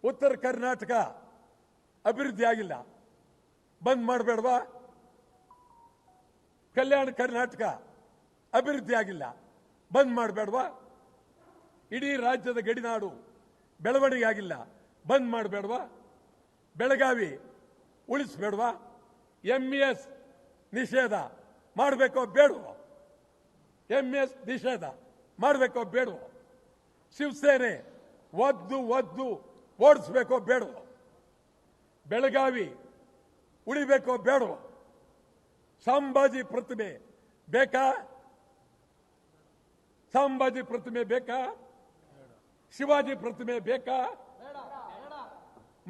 ಉತ್ತರ ಕರ್ನಾಟಕ ಅಭಿವೃದ್ಧಿ ಆಗಿಲ್ಲ, ಬಂದ್ ಮಾಡಬೇಡವಾ? ಕಲ್ಯಾಣ ಕರ್ನಾಟಕ ಅಭಿವೃದ್ಧಿ ಆಗಿಲ್ಲ, ಬಂದ್ ಮಾಡಬೇಡವಾ? ಇಡೀ ರಾಜ್ಯದ ಗಡಿನಾಡು ಬೆಳವಣಿಗೆ ಆಗಿಲ್ಲ, ಬಂದ್ ಮಾಡಬೇಡವಾ? ಬೆಳಗಾವಿ ಉಳಿಸಬೇಡವಾ? ಎಂಇಎಸ್ ನಿಷೇಧ ಮಾಡಬೇಕೋ ಬೇಡವೋ? ಎಂಇಎಸ್ ನಿಷೇಧ ಮಾಡಬೇಕೋ ಬೇಡವೋ? ಶಿವಸೇನೆ ಒದ್ದು ಓಡಿಸ್ಬೇಕೋ ಬೇಡವೋ? ಬೆಳಗಾವಿ ಉಳಿಬೇಕೋ ಬೇಡವೋ? ಸಂಭಾಜಿ ಪ್ರತಿಮೆ ಬೇಕಾ? ಸಂಭಾಜಿ ಪ್ರತಿಮೆ ಬೇಕಾ? ಶಿವಾಜಿ ಪ್ರತಿಮೆ ಬೇಕಾ?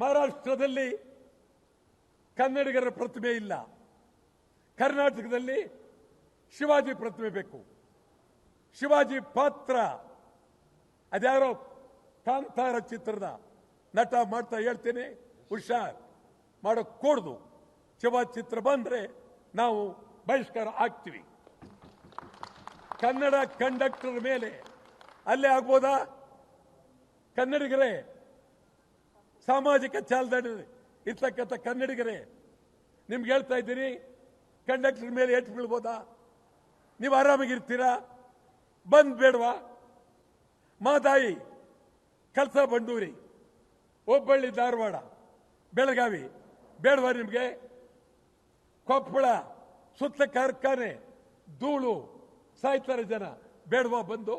ಮಹಾರಾಷ್ಟ್ರದಲ್ಲಿ ಕನ್ನಡಿಗರ ಪ್ರತಿಮೆ ಇಲ್ಲ, ಕರ್ನಾಟಕದಲ್ಲಿ ಶಿವಾಜಿ ಪ್ರತಿಮೆ ಬೇಕು. ಶಿವಾಜಿ ಪಾತ್ರ ಅದ್ಯಾರೋ ಕಾಂತಾರ ಚಿತ್ರದ ನಟ ಮಾಡ್ತಾ ಹೇಳ್ತೀನಿ, ಹುಷಾರ್ ಮಾಡೋಕ್ ಕೂಡ್ದು. ಶಿವಾಜಿ ಚಿತ್ರ ಬಂದ್ರೆ ನಾವು ಬಹಿಷ್ಕಾರ ಆಗ್ತೀವಿ. ಕನ್ನಡ ಕಂಡಕ್ಟರ್ ಮೇಲೆ ಅಲ್ಲೇ ಆಗ್ಬೋದಾ? ಕನ್ನಡಿಗರೇ, ಸಾಮಾಜಿಕ ಜಾಲತಾಣ ಇರ್ತಕ್ಕಂಥ ಕನ್ನಡಿಗರೇ, ನಿಮ್ಗೆ ಹೇಳ್ತಾ ಇದ್ದೀನಿ, ಕಂಡಕ್ಟರ್ ಮೇಲೆ ಏಟು ಬೀಳ್ಬೋದಾ? ನೀವು ಆರಾಮಾಗಿರ್ತೀರಾ? ಬಂದ್ ಬೇಡವಾ? ಮಾದಾಯಿ, ಕಳಸಾ ಬಂಡೂರಿ, ಹುಬ್ಬಳ್ಳಿ, ಧಾರವಾಡ, ಬೆಳಗಾವಿ ಬೇಡವಾ ನಿಮ್ಗೆ? ಕೊಪ್ಪಳ ಸುತ್ತ ಕಾರ್ಖಾನೆ, ಧೂಳು, ಸಾಯ್ತಾರೆ ಜನ, ಬೇಡವಾ ಬಂದು?